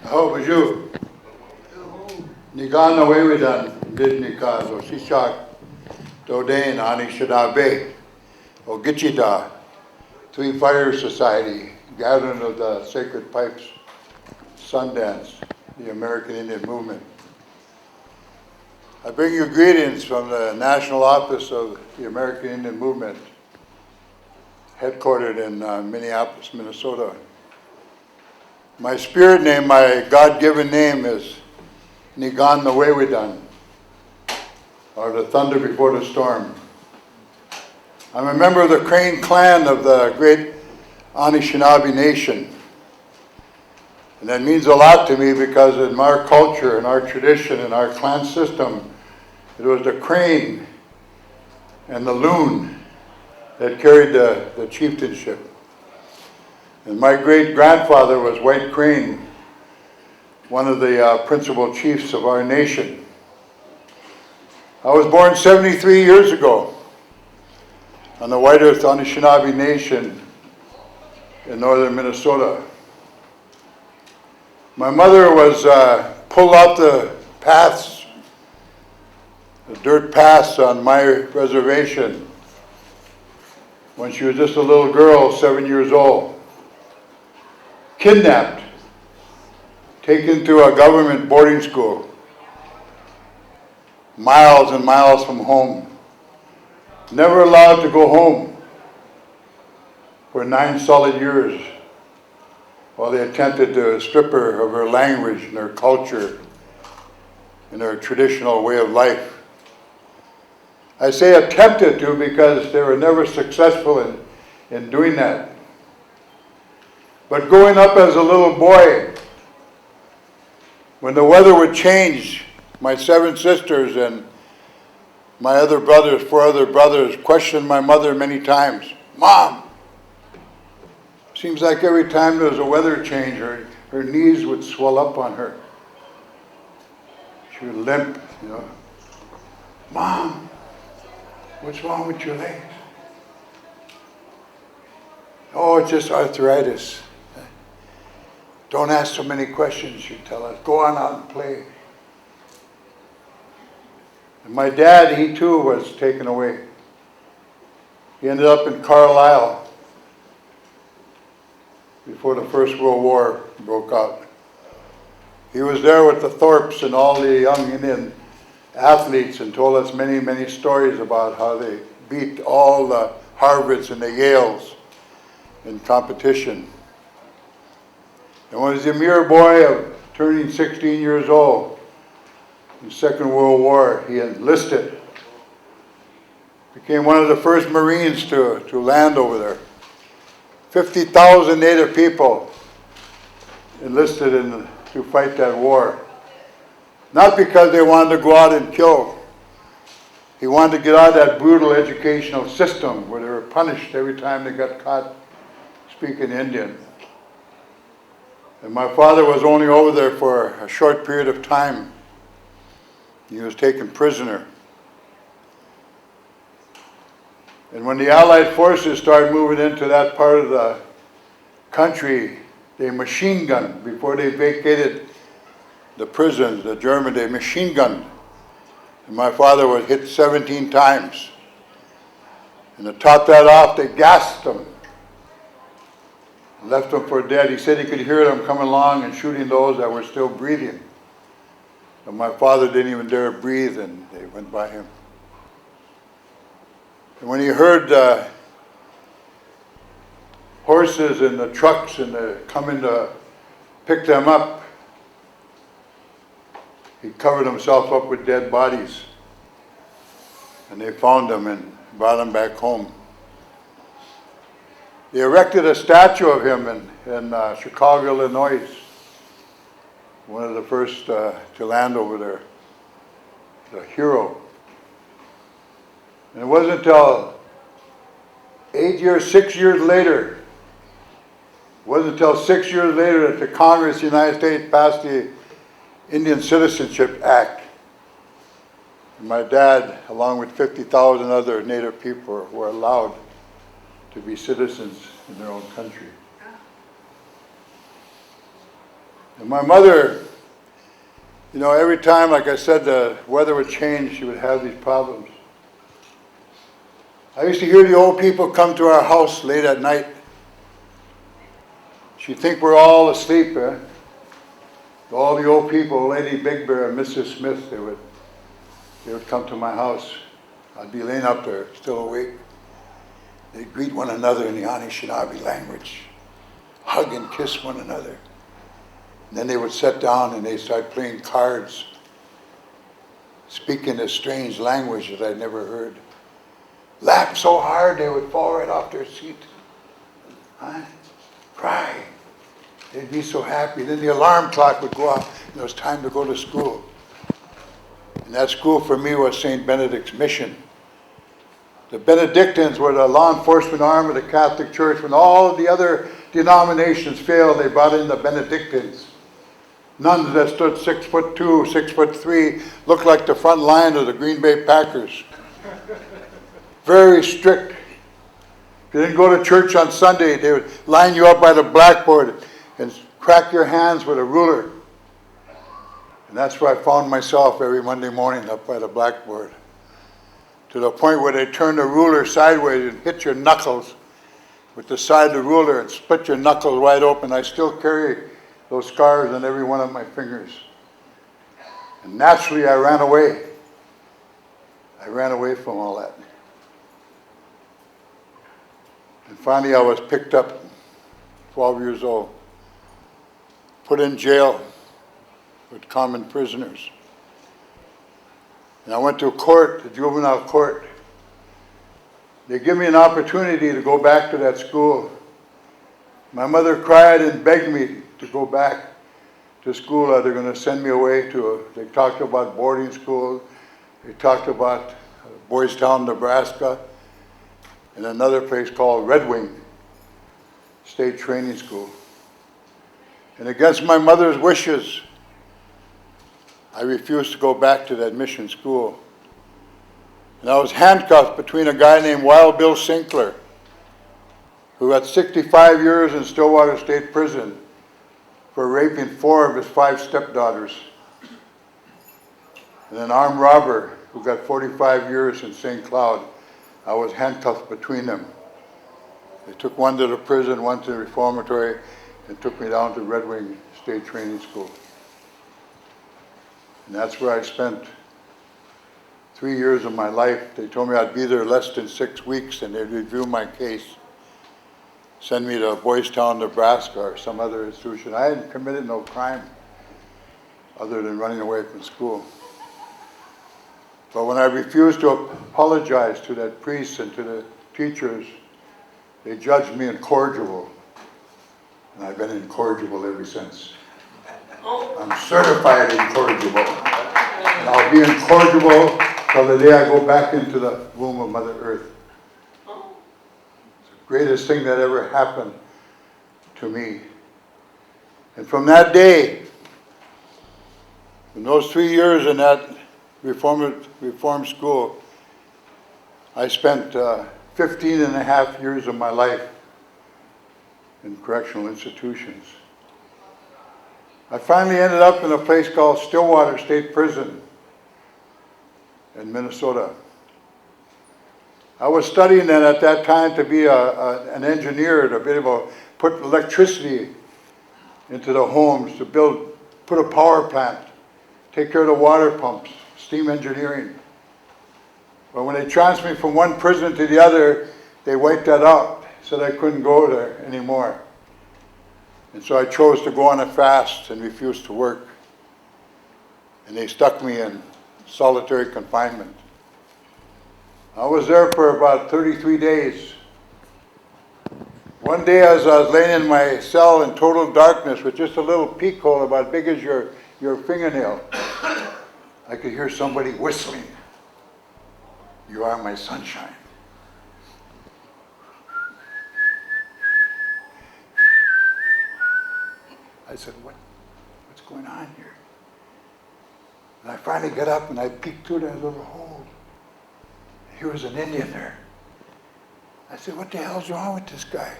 How baju? Nigan na wewidan did nikazo sishak dodain ani shadabe o gichida Three Fire Society gathering of the Sacred Pipes Sundance, the American Indian Movement. I bring you greetings from the National Office of the American Indian Movement, headquartered in Minneapolis, Minnesota. My spirit name, my God-given name is Nigan Nawewidan, or the thunder before the storm. I'm a member of the Crane clan of the great Anishinaabe Nation. And that means a lot to me because in our culture, in our tradition, in our clan system, it was the crane and the loon that carried the chieftainship. And my great-grandfather was White Crane, one of the principal chiefs of our nation. I was born 73 years ago on the White Earth Anishinaabe Nation in northern Minnesota. My mother was pulled off the paths, the dirt paths on my reservation when she was just a little girl, 7 years old. Kidnapped, taken to a government boarding school, miles and miles from home. Never allowed to go home for 9 solid years while they attempted to strip her of her language and her culture and her traditional way of life. I say attempted to because they were never successful in doing that. But growing up as a little boy, when the weather would change, my 7 sisters and my other brothers, 4 other brothers, questioned my mother many times. Mom, seems like every time there was a weather change, her knees would swell up on her. She would limp, you know. Mom, what's wrong with your legs? Oh, it's just arthritis. Don't ask so many questions, she'd tell us. Go on out and play. And my dad, he too was taken away. He ended up in Carlisle before the First World War broke out. He was there with the Thorpes and all the young Indian athletes and told us many, many stories about how they beat all the Harvards and the Yales in competition. And when he was a mere boy of turning 16 years old, in the Second World War, he enlisted. Became one of the first Marines to land over there. 50,000 Native people enlisted to fight that war. Not because they wanted to go out and kill. He wanted to get out of that brutal educational system where they were punished every time they got caught speaking Indian. And my father was only over there for a short period of time. He was taken prisoner. And when the Allied forces started moving into that part of the country, they machine gunned. Before they vacated the prisons, the German, they machine gunned. And my father was hit 17 times. And to top that off, they gassed him. Left him for dead. He said he could hear them coming along and shooting those that were still breathing. But my father didn't even dare breathe, and they went by him. And when he heard horses and the trucks and the coming to pick them up, he covered himself up with dead bodies. And they found him and brought him back home. They erected a statue of him in Chicago, Illinois. One of the first to land over there. The hero. And it wasn't until 6 years later, that the Congress of the United States passed the Indian Citizenship Act. And my dad, along with 50,000 other Native people, were allowed to be citizens in their own country. And my mother, you know, every time, like I said, the weather would change, she would have these problems. I used to hear the old people come to our house late at night. She'd think we're all asleep, eh? All the old people, Lady Big Bear and Mrs. Smith, they would come to my house. I'd be laying up there, still awake. They'd greet one another in the Anishinaabe language, hug and kiss one another. And then they would sit down and they'd start playing cards, speaking a strange language that I'd never heard. Laugh so hard they would fall right off their seat. Huh? Cry. They'd be so happy. Then the alarm clock would go off and it was time to go to school. And that school for me was St. Benedict's Mission. The Benedictines were the law enforcement arm of the Catholic Church. When all the other denominations failed, they brought in the Benedictines. Nuns that stood 6'2", 6'3", looked like the front line of the Green Bay Packers. Very strict. If you didn't go to church on Sunday, they would line you up by the blackboard and crack your hands with a ruler. And that's where I found myself every Monday morning up by the blackboard. To the point where they turn the ruler sideways and hit your knuckles with the side of the ruler and split your knuckles wide open. I still carry those scars on every one of my fingers. And naturally I ran away. I ran away from all that. And finally I was picked up, 12 years old, put in jail with common prisoners. And I went to a court, a juvenile court. They gave me an opportunity to go back to that school. My mother cried and begged me to go back to school. They're going to send me away they talked about boarding school. They talked about Boys Town, Nebraska, and another place called Red Wing State Training School. And against my mother's wishes, I refused to go back to that mission school. And I was handcuffed between a guy named Wild Bill Sinclair, who had 65 years in Stillwater State Prison for raping 4 of his 5 stepdaughters, and an armed robber who got 45 years in St. Cloud. I was handcuffed between them. They took one to the prison, one to the reformatory, and took me down to Red Wing State Training School. And that's where I spent 3 years of my life. They told me I'd be there less than 6 weeks and they'd review my case, send me to Boys Town, Nebraska or some other institution. I hadn't committed no crime other than running away from school. But when I refused to apologize to that priest and to the teachers, they judged me incorrigible. And I've been incorrigible ever since. I'm certified incorrigible. And I'll be incorrigible till the day I go back into the womb of Mother Earth. It's the greatest thing that ever happened to me. And from that day, in those 3 years in that reform school, I spent 15 and a half years of my life in correctional institutions. I finally ended up in a place called Stillwater State Prison in Minnesota. I was studying then at that time to be an engineer, to be able to put electricity into the homes, to put a power plant, take care of the water pumps, steam engineering. But when they transferred me from one prison to the other, they wiped that out, said I couldn't go there anymore. And so I chose to go on a fast and refuse to work. And they stuck me in solitary confinement. I was there for about 33 days. One day as I was laying in my cell in total darkness with just a little peek hole about big as your fingernail, I could hear somebody whistling, "You are my sunshine." I said, what's going on here? And I finally got up and I peeked through that little hole. Here was an Indian there. I said, what the hell's wrong with this guy?